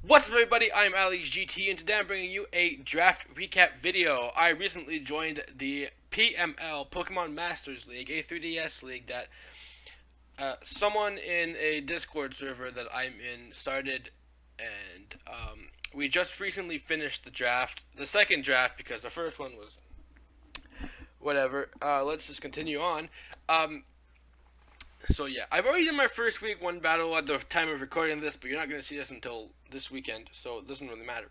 What's up, everybody? I'm Ali's GT, and today I'm bringing you a draft recap video. I recently joined the PML Pokemon Masters League, a 3DS league that someone in a Discord server that I'm in started, and we just recently finished the draft, the second draft, because the first one was whatever. Let's just continue on. So yeah, I've already done my first week one battle at the time of recording this, but you're not going to see this until this weekend, so it doesn't really matter.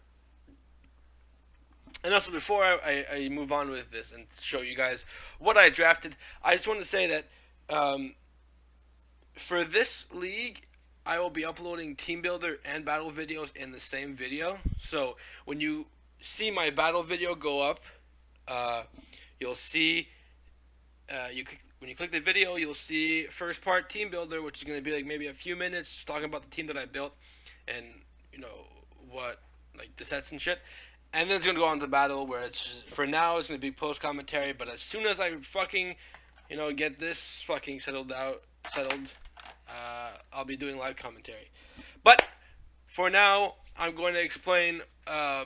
And also, before I move on with this and show you guys what I drafted, I just want to say that for this league, I will be uploading team builder and battle videos in the same video. So when you see my battle video go up, uh, you'll see when you click the video, you'll see first part team builder, which is going to be like maybe a few minutes just talking about the team that I built and what, like, the sets and shit. And then it's going to go on to battle, where it's for now it's going to be post commentary. But as soon as I fucking get this fucking settled, I'll be doing live commentary. But for now, I'm going to explain a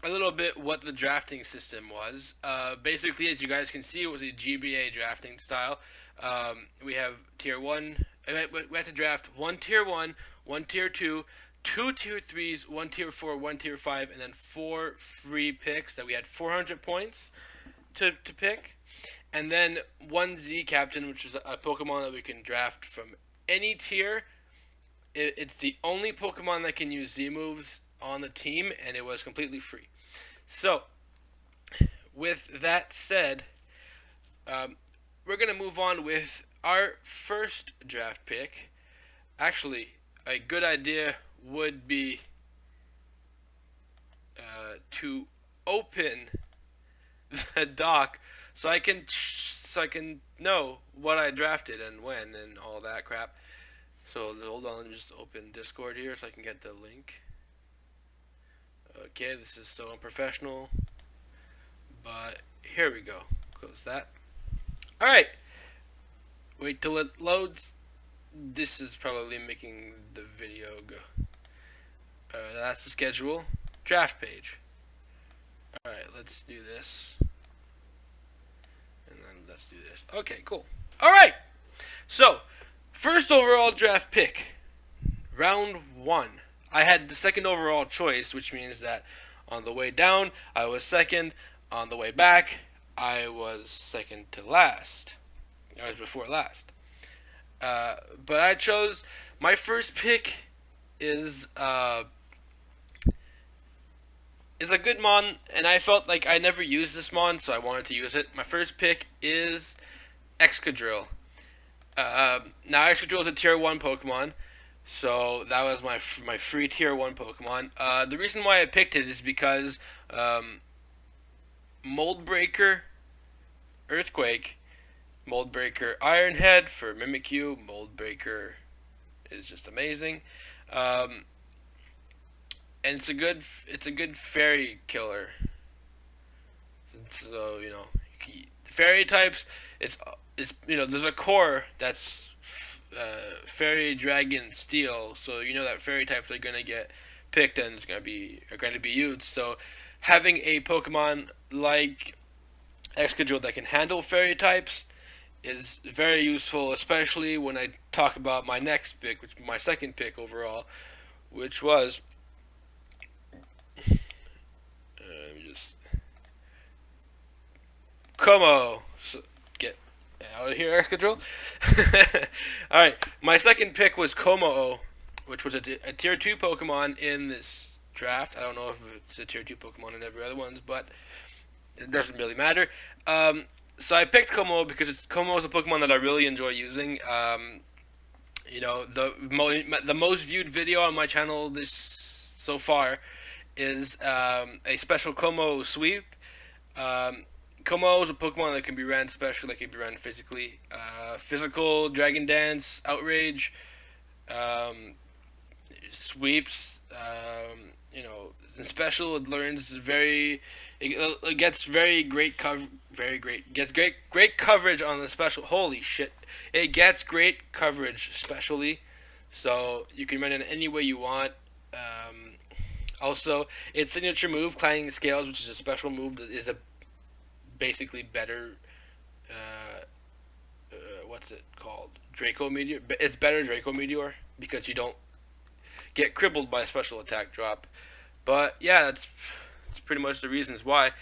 little bit what the drafting system was. Basically, as you guys can see, it was a GBA drafting style. We have tier 1. We have to draft 1 tier 1, 1 tier 2, 2 tier 3s, 1 tier 4, 1 tier 5, and then 4 free picks that we had 400 points to pick. And then 1 Z Captain, which is a Pokemon that we can draft from any tier. It's the only Pokemon that can use Z moves on the team, and it was completely free. So, with that said, we're going to move on with our first draft pick. Actually, a good idea would be to open the doc so I can know what I drafted and when and all that crap. So hold on, let me just open Discord here so I can get the link. Okay, this is so unprofessional, but here we go. Close that. Alright, wait till it loads. This is probably making the video go. That's the schedule. Draft page. Alright, let's do this. And then let's do this. Okay, cool. Alright, so first overall draft pick. Round 1. I had the second overall choice, which means that on the way down, I was second. On the way back, I was second to last. I was before last. But I chose, my first pick is a good mon, and I felt like I never used this mon, so I wanted to use it. My first pick is Excadrill. Now Excadrill is a tier 1 Pokemon. So that was my free tier 1 Pokemon. The reason why I picked it is because Mold Breaker, Earthquake, Mold Breaker, Iron Head for Mimikyu. Mold Breaker is just amazing, and it's a good fairy killer. So fairy types. It's there's a core that's fairy, dragon, steel, so that fairy types are gonna get picked and are gonna be used. So having a Pokemon like Excadrill that can handle fairy types is very useful, especially when I talk about my next pick, which my second pick overall, which was let me just Como. So, get out of here, Excadrill. Alright, my second pick was Como, which was a tier 2 Pokemon in this draft. I don't know if it's a tier 2 Pokemon in every other ones, but it doesn't really matter. So I picked Como because Como is a Pokemon that I really enjoy using. The most viewed video on my channel so far is a special Como sweep. Como is a Pokemon that can be ran special, that can be ran physically. Physical, Dragon Dance, Outrage, sweeps. In special, it learns it gets great coverage on the special. Holy shit! It gets great coverage specially, so you can run it any way you want. Also, its signature move, Clanging Scales, which is a special move that is a basically better. Uh, what's it called? Draco Meteor. It's better Draco Meteor because you don't get crippled by a special attack drop. But yeah, that's pretty much the reasons why.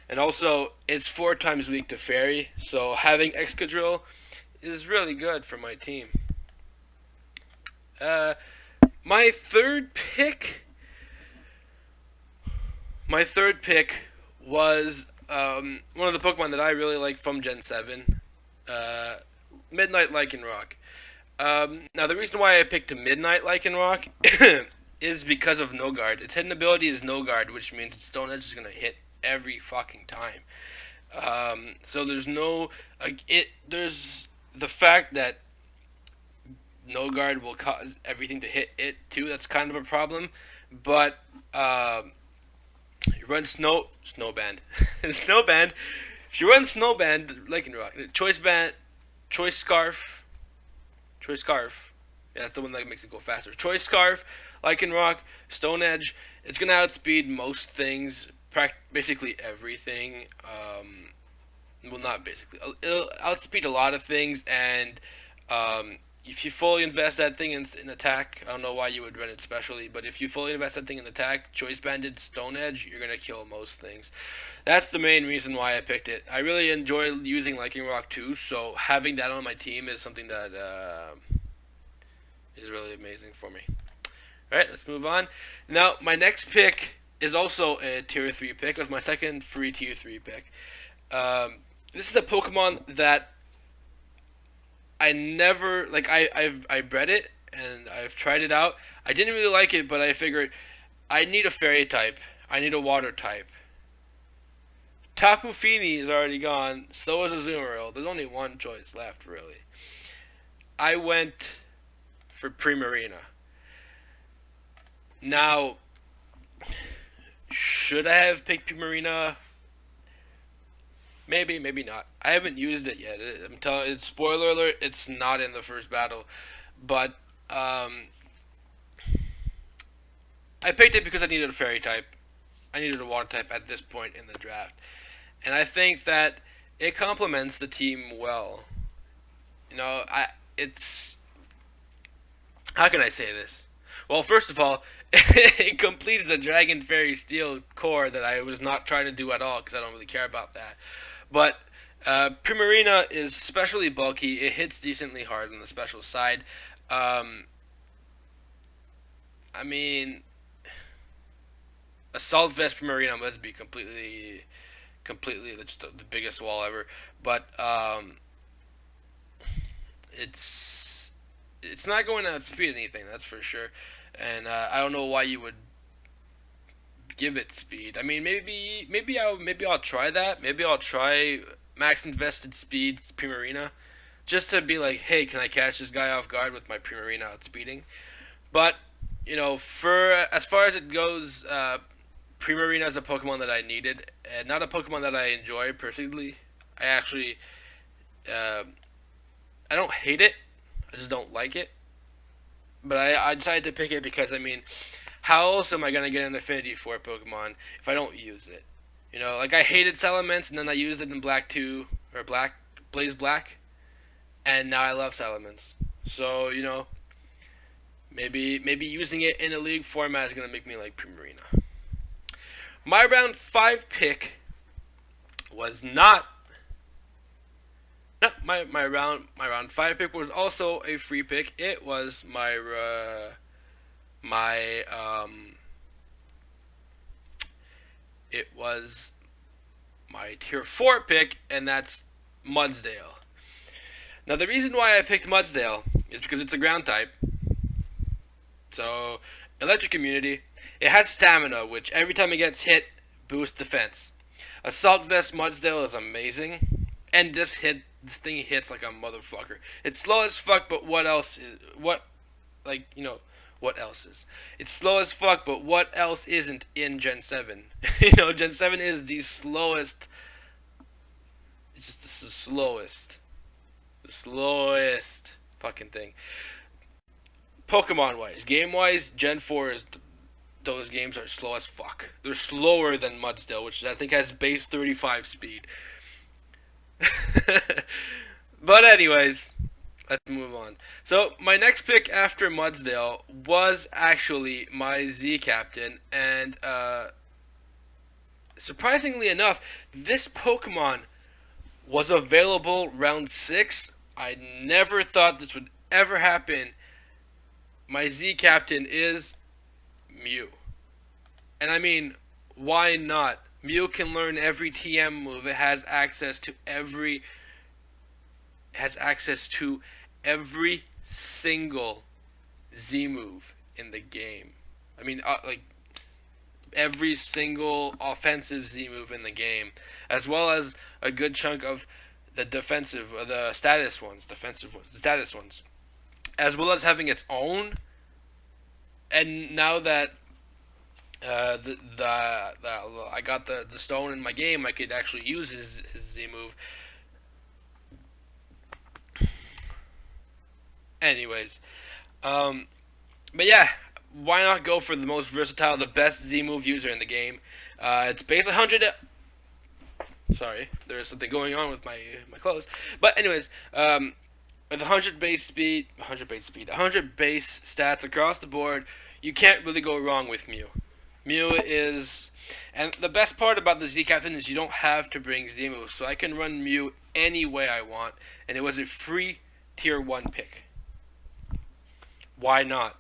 And also, it's 4 times weak to Fairy, so having Excadrill is really good for my team. Uh, my third pick. My third pick was one of the Pokemon that I really like from Gen 7, uh, Midnight Lycanroc. Now, the reason why I picked a Midnight Lycanroc is because of No Guard. Its hidden ability is No Guard, which means its Stone Edge is going to hit every fucking time. So there's no... there's the fact that No Guard will cause everything to hit it, too. That's kind of a problem. But... you run Snowband. Snowband. If you run Snowband, Lycanroc, Choice Scarf. Yeah, that's the one that makes it go faster. Choice Scarf, Lycanroc, Stone Edge. It's gonna outspeed most things, basically everything. Well, not basically. It'll outspeed a lot of things, and if you fully invest that thing in attack, I don't know why you would run it specially, but if you fully invest that thing in attack, Choice Banded, Stone Edge, you're gonna kill most things. That's the main reason why I picked it. I really enjoy using Lycanroc too, so having that on my team is something that is really amazing for me. Alright, let's move on. Now, my next pick is also a Tier 3 pick. It was my second free Tier 3 pick. This is a Pokemon that I never, I've bred it, and I've tried it out. I didn't really like it, but I figured I need a Fairy type. I need a Water type. Tapu Fini is already gone. So is Azumarill. There's only one choice left, really. I went for Primarina. Now, should I have picked Primarina? Maybe, maybe not. I haven't used it yet. I'm telling you, spoiler alert, it's not in the first battle. But, I picked it because I needed a Fairy type. I needed a Water type at this point in the draft. And I think that it complements the team well. You know, it's... How can I say this? Well, first of all, it completes the Dragon Fairy Steel core that I was not trying to do at all because I don't really care about that. But Primarina is especially bulky. It hits decently hard on the special side. I mean, Assault Vest Primarina must be completely just the biggest wall ever. But it's not going to outspeed anything, that's for sure. And I don't know why you would give it speed. I mean, maybe I'll try that. Maybe I'll try max invested speed Primarina, just to be like, hey, can I catch this guy off guard with my Primarina outspeeding? But you know, for as far as it goes, Primarina is a Pokemon that I needed, and not a Pokemon that I enjoy personally. I actually, I don't hate it. I just don't like it. But I decided to pick it because, I mean, how else am I going to get an affinity for a Pokemon if I don't use it? You know, like I hated Salamence, and then I used it in Black 2, or Blaze Black, and now I love Salamence. So, you know, maybe using it in a league format is going to make me like Primarina. My round 5 pick was not... No, my round 5 pick was also a free pick. It was it was my tier 4 pick, and that's Mudsdale. Now the reason why I picked Mudsdale is because it's a ground type. So, electric immunity. It has stamina, which every time it gets hit, boosts defense. Assault Vest Mudsdale is amazing, and this thing hits like a motherfucker. It's slow as fuck, but what else is what else is? It's slow as fuck, but what else isn't in Gen 7? You know, Gen 7 is the slowest. It's just the slowest fucking thing. Pokemon wise, game wise, Gen 4 is those games are slow as fuck. They're slower than Mudsdale, which I think has base 35 speed. But anyways, let's move on. So my next pick after Mudsdale was actually my Z Captain, and surprisingly enough, this Pokemon was available round 6. I never thought this would ever happen. My Z Captain is Mew. And I mean, why not? Mew can learn every TM move. It has access to every single Z move in the game. I mean, like every single offensive Z move in the game, as well as a good chunk of the defensive, the status ones, the status ones, as well as having its own. And now that I got the stone in my game, I could actually use his Z move. Anyways, but yeah, why not go for the most versatile, the best Z move user in the game? It's base 100. Sorry, there's something going on with my clothes. But anyways, with 100 base speed, 100 base stats across the board, you can't really go wrong with Mew. Mew is, and the best part about the Z Captain is you don't have to bring Z moves, so I can run Mew any way I want, and it was a free tier 1 pick. Why not?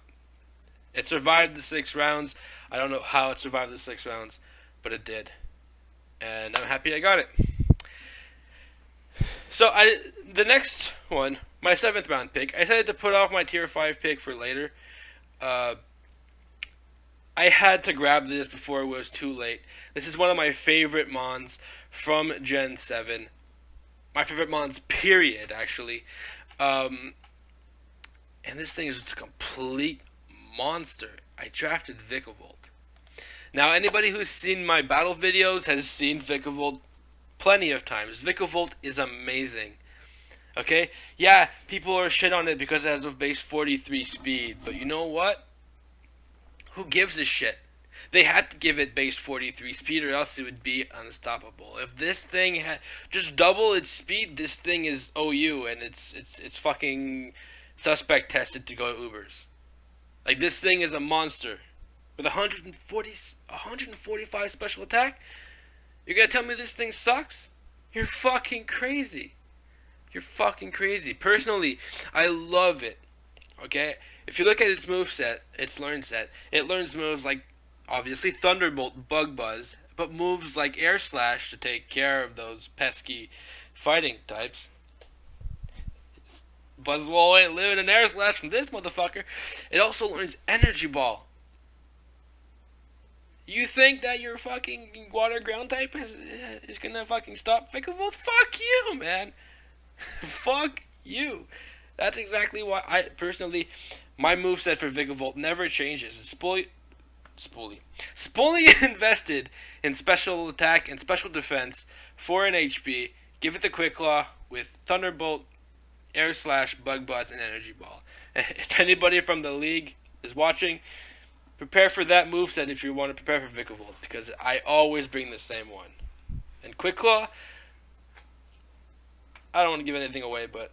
It survived the 6 rounds. I don't know how it survived the 6 rounds, but it did. And I'm happy I got it. So the next one, my 7th round pick, I decided to put off my tier 5 pick for later. I had to grab this before it was too late. This is one of my favorite mons from Gen 7. My favorite mons, period, actually. And this thing is just a complete monster. I drafted Vikavolt. Now, anybody who's seen my battle videos has seen Vikavolt plenty of times. Vikavolt is amazing. Okay? Yeah, people are shit on it because it has a base 43 speed. But you know what? Who gives a shit? They had to give it base 43 speed or else it would be unstoppable. If this thing had just double its speed, this thing is OU and it's fucking suspect tested to go Ubers. Like, this thing is a monster. With 145 special attack? You're gonna tell me this thing sucks? You're fucking crazy. You're fucking crazy. Personally, I love it. Okay? If you look at its moveset, its learn set, it learns moves like, obviously, Thunderbolt, Bug Buzz, but moves like Air Slash to take care of those pesky fighting types. Buzzwole ain't living an Air Slash from this motherfucker. It also learns Energy Ball. You think that your fucking water ground type is gonna fucking stop Vikavolt? Fuck you, man. Fuck you. That's exactly why I personally, my moveset for Vikavolt never changes. It's fully invested in special attack and special defense for an HP. Give it the Quick Claw with Thunderbolt, Air Slash, Bug Buzz, and Energy Ball. If anybody from the league is watching, prepare for that moveset if you want to prepare for Vikavolt, because I always bring the same one. And Quick Claw, I don't want to give anything away, but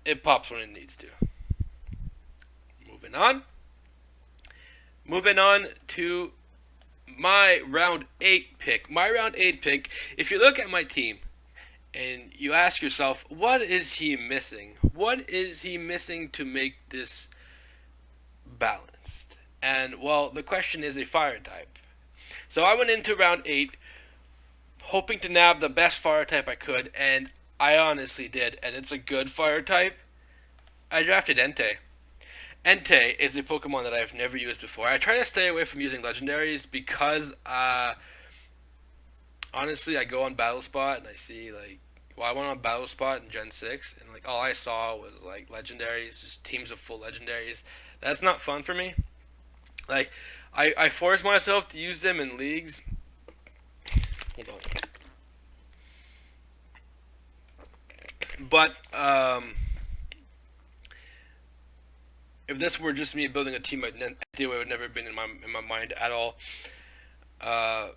it pops when it needs to. Moving on to my round 8 pick. My round 8 pick, if you look at my team and you ask yourself, what is he missing? What is he missing to make this balanced? And, well, the question is a fire type. So I went into round 8 hoping to nab the best fire type I could, and I honestly did, and it's a good fire type. I drafted Entei. Entei is a Pokemon that I've never used before. I try to stay away from using legendaries because, honestly, I go on BattleSpot and I see, like, well, I went on BattleSpot in Gen 6, and, like, all I saw was, like, legendaries, just teams of full legendaries. That's not fun for me. Like, I force myself to use them in leagues. Hold on. But, If this were just me building a team, Entei would never been in my mind at all. Uh,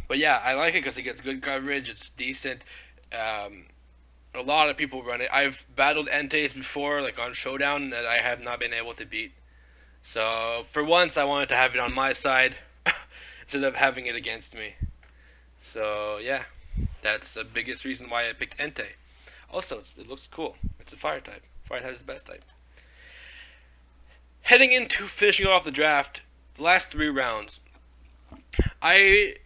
but yeah, I like it because it gets good coverage. It's decent. Um, a lot of people run it. I've battled Enteis before, like on Showdown, that I have not been able to beat. So for once, I wanted to have it on my side instead of having it against me. So yeah, that's the biggest reason why I picked Entei. Also, it looks cool. It's a fire type. Fire type is the best type. Heading into finishing off the draft, the last 3 rounds, I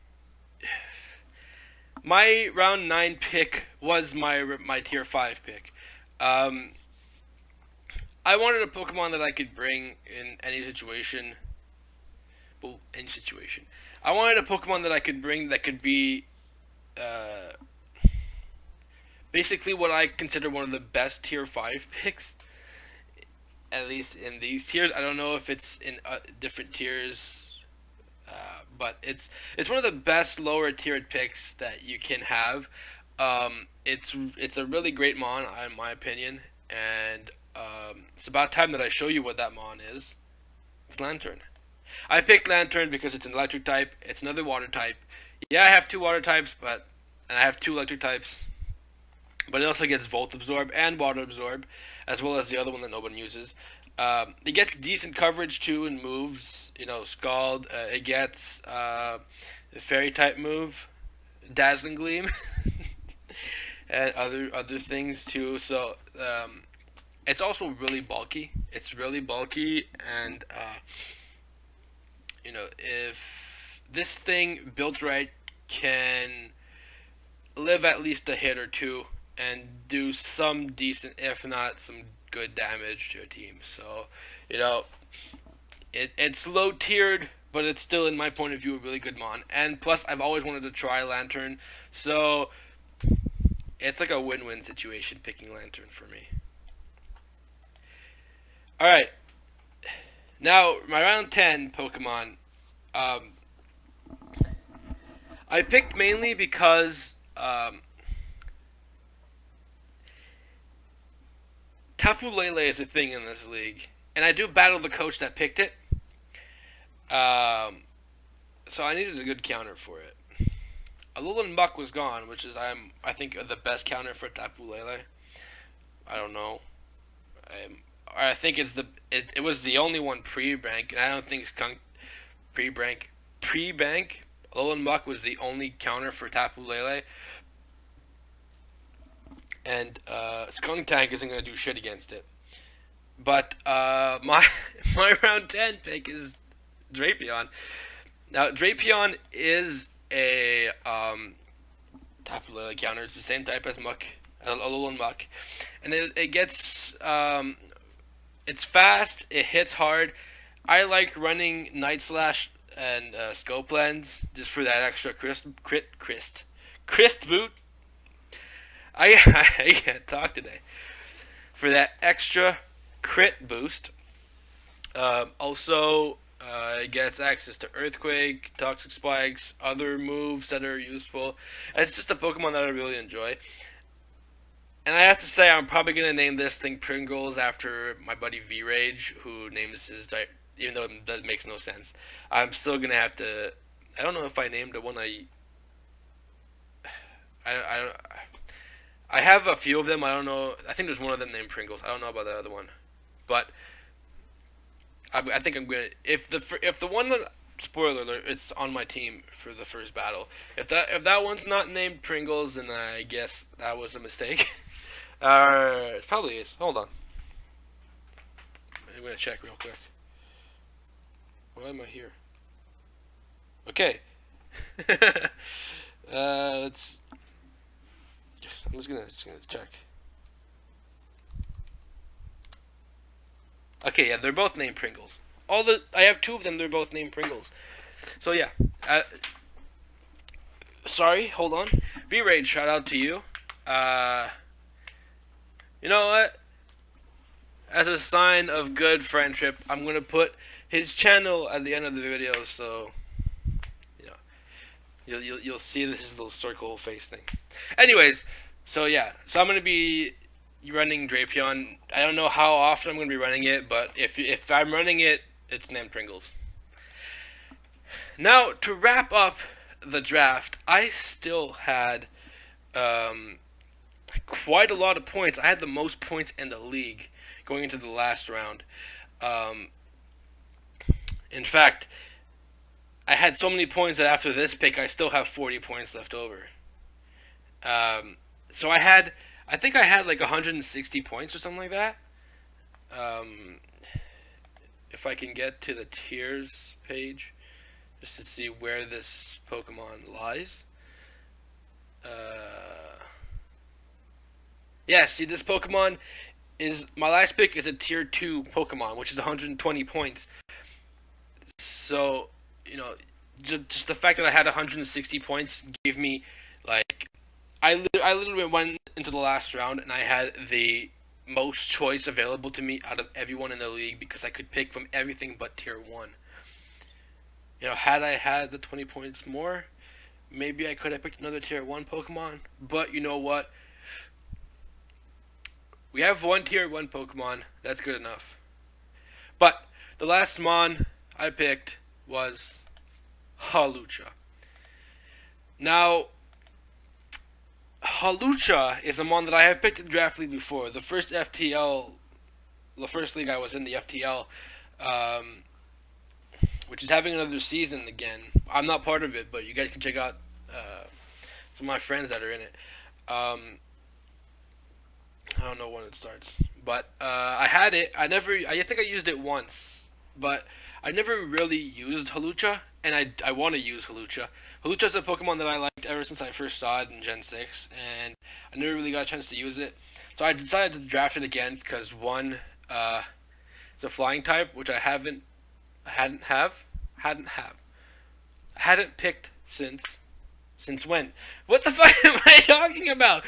my round 9 pick was my tier 5 pick. Um, I wanted a Pokemon that I could bring in any situation. Well, any situation. I wanted a Pokemon that I could bring that could be uh, basically what I consider one of the best tier 5 picks. At least in these tiers. I don't know if it's in different tiers, but it's one of the best lower tiered picks that you can have. It's a really great mon in my opinion, and it's about time that I show you what that mon is. It's Lantern. I picked Lantern because it's an electric type. It's another water type. Yeah, I have 2 water types, and I have 2 electric types. But it also gets Volt Absorb and Water Absorb, as well as the other one that no one uses. It gets decent coverage too and moves. You know, Scald. It gets the Fairy type move, Dazzling Gleam, and other things too. So it's also really bulky. It's really bulky, and you know, if this thing built right can live at least a hit or two and do some decent, if not some good damage to a team. So, you know, it's low tiered, but it's still, in my point of view, a really good mon. And plus, I've always wanted to try Lantern, so it's like a win-win situation picking Lantern for me. Alright, now my round 10 Pokemon. I picked mainly because Tapu Lele is a thing in this league, and I do battle the coach that picked it. Um, so I needed a good counter for it. Alolan Muck was gone, which is I think the best counter for Tapu Lele. I don't know. I think it was the only one pre-bank, and I don't think Skunk pre-bank. Alolan Muck was the only counter for Tapu Lele. And Skunk Tank isn't going to do shit against it. But my my round 10 pick is Drapion. Now, Drapion is a Tapu Lele counter. It's the same type as Muck, Alolan Muck. And it gets... it's fast, it hits hard. I like running Night Slash and Scope Lens just for that extra crisp boot. I can't talk today. For that extra crit boost. Also, it gets access to Earthquake, Toxic Spikes, other moves that are useful. It's just a Pokemon that I really enjoy. And I have to say, I'm probably going to name this thing Pringles after my buddy V-Rage, who names his type, even though that makes no sense. I'm still going to have to... I don't know if I named the one I don't... I have a few of them. I don't know. I think there's one of them named Pringles. I don't know about the other one, but I think I'm gonna. If the one that, spoiler alert, it's on my team for the first battle. If that one's not named Pringles, then I guess that was a mistake. It probably is. Hold on. I'm gonna check real quick. Why am I here? Okay. Let's. I'm just gonna check. Okay, yeah, they're both named Pringles. I have 2 of them. They're both named Pringles. So yeah. Sorry, hold on. V-Rage, shout out to you. You know what? As a sign of good friendship, I'm gonna put his channel at the end of the video, so you know you'll see this little circle face thing. Anyways. So yeah, so I'm gonna be running Drapion. I don't know how often I'm going to be running it, but if I'm running it, it's named Pringles. Now, to wrap up the draft, I still had quite a lot of points. I had the most points in the league going into the last round. Um, in fact, I had so many points that after this pick, I still have 40 points left over. So I think I had like 160 points or something like that. Um, if I can get to the tiers page, just to see where this Pokemon lies. Yeah, see, this Pokemon is my last pick is a tier 2 Pokemon, which is 120 points. So, you know, just the fact that I had 160 points gave me like I literally went into the last round and I had the most choice available to me out of everyone in the league because I could pick from everything but tier 1. Had I had the 20 points more, maybe I could have picked another tier 1 Pokemon, but you know what? We have one tier 1 Pokemon, that's good enough. But the last Mon I picked was Hawlucha. Now, Hawlucha is a Mon that I have picked in Draft League before. The first league I was in, the FTL, which is having another season again. I'm not part of it, but you guys can check out some of my friends that are in it. I don't know when it starts, but I had it. I think I used it once, but I never really used Hawlucha, and I want to use Hawlucha. Hawlucha is a Pokemon that I liked ever since I first saw it in Gen 6, and I never really got a chance to use it. So I decided to draft it again because one, it's a flying type, which I hadn't picked since when? What the fuck am I talking about?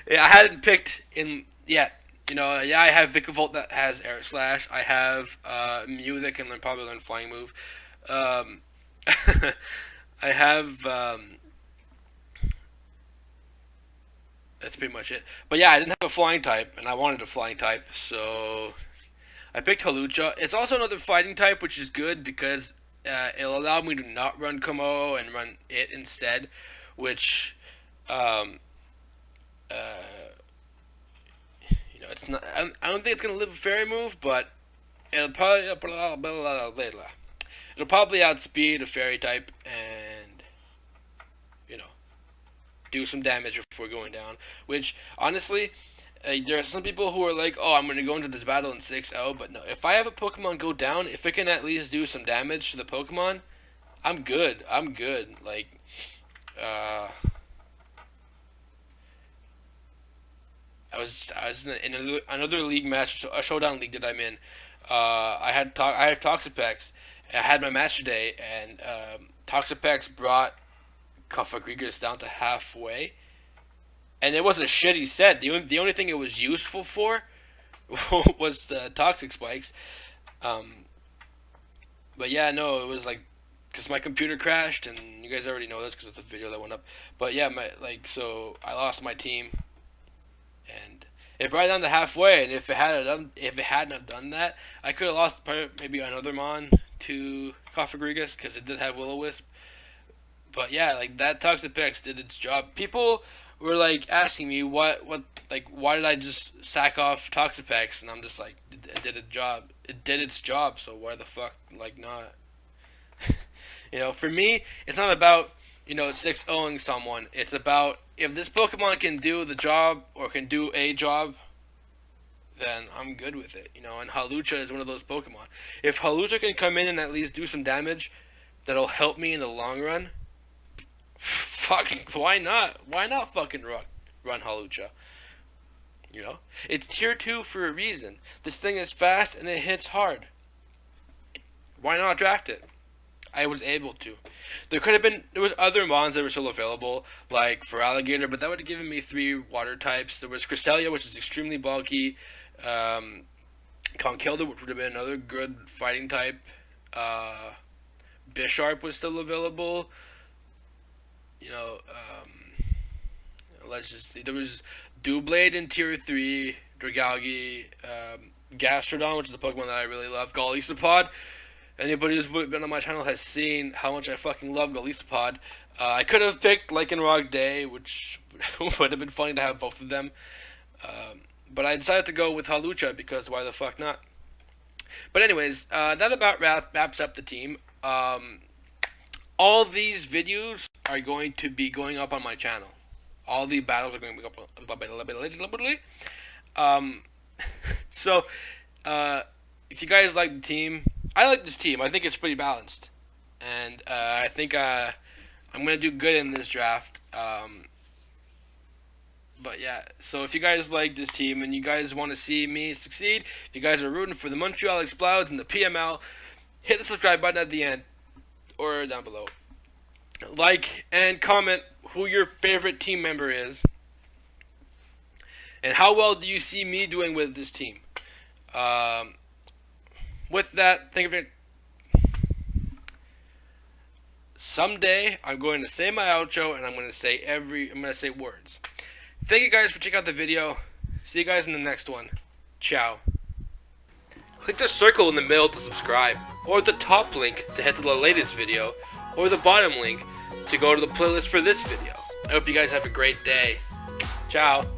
Yeah, I hadn't picked in yet. Yeah, I have Vikavolt that has Air Slash. I have Mew that can probably learn Flying Move. I have. That's pretty much it. But yeah, I didn't have a flying type, and I wanted a flying type, so I picked Hawlucha. It's also another fighting type, which is good because it'll allow me to not run Como and run it instead, which it's not. I don't think it's gonna live a fairy move, but it'll probably outspeed a fairy type and do some damage before going down. Which honestly, there are some people who are like, "Oh, I'm gonna go into this battle in 6-0," but no. If I have a Pokemon go down, if it can at least do some damage to the Pokemon, I'm good. I'm good. Like, I was in another league match, a showdown league that I'm in. I have Toxapex. I had my master day, and Toxapex brought Cofagrigus down to halfway, and it was a shitty set. The only thing it was useful for was the toxic spikes. But yeah, no, it was like because my computer crashed, and you guys already know this because of the video that went up. But yeah, so I lost my team, and it brought it down to halfway. And if it hadn't have done that, I could have lost maybe another Mon to Cofagrigus because it did have Will-O-Wisp. But yeah, like that Toxapex did its job. People were like asking me why did I just sack off Toxapex, and I'm just like, it did its job. It did its job, so why the fuck not? For me, it's not about 6-0ing someone. It's about if this Pokemon can do the job or can do a job, then I'm good with it. And Hawlucha is one of those Pokemon. If Hawlucha can come in and at least do some damage, that'll help me in the long run. Fucking why not? Why not fucking run Hawlucha? It's tier 2 for a reason. This thing is fast and it hits hard. Why not draft it? I was able to. There was other Mons that were still available, like for Alligator, but that would have given me 3 water types. There was Cresselia, which is extremely bulky. Conkeldurr, which would have been another good fighting type. Bisharp was still available. Let's just see. There was Doublade in tier 3, Dragalge, Gastrodon, which is a Pokemon that I really love, Golisopod. Anybody who's been on my channel has seen how much I fucking love Golisopod. I could have picked Lycanroc Day, which would have been funny to have both of them. But I decided to go with Hawlucha because why the fuck not? But anyways, that about wraps up the team. All these videos are going to be going up on my channel. All the battles are going to be up. So, if you guys like the team, I like this team. I think it's pretty balanced, and I think I'm gonna do good in this draft. But yeah, so if you guys like this team and you guys want to see me succeed, if you guys are rooting for the Montreal Explouds and the PML, hit the subscribe button at the end or down below. Like and comment who your favorite team member is and how well do you see me doing with this team. With that, think of it. Someday I'm going to say my outro and I'm going to say words. Thank you guys for checking out the video. See you guys in the next one. Ciao. Click the circle in the middle to subscribe, or the top link to head to the latest video, or the bottom link to go to the playlist for this video. I hope you guys have a great day. Ciao.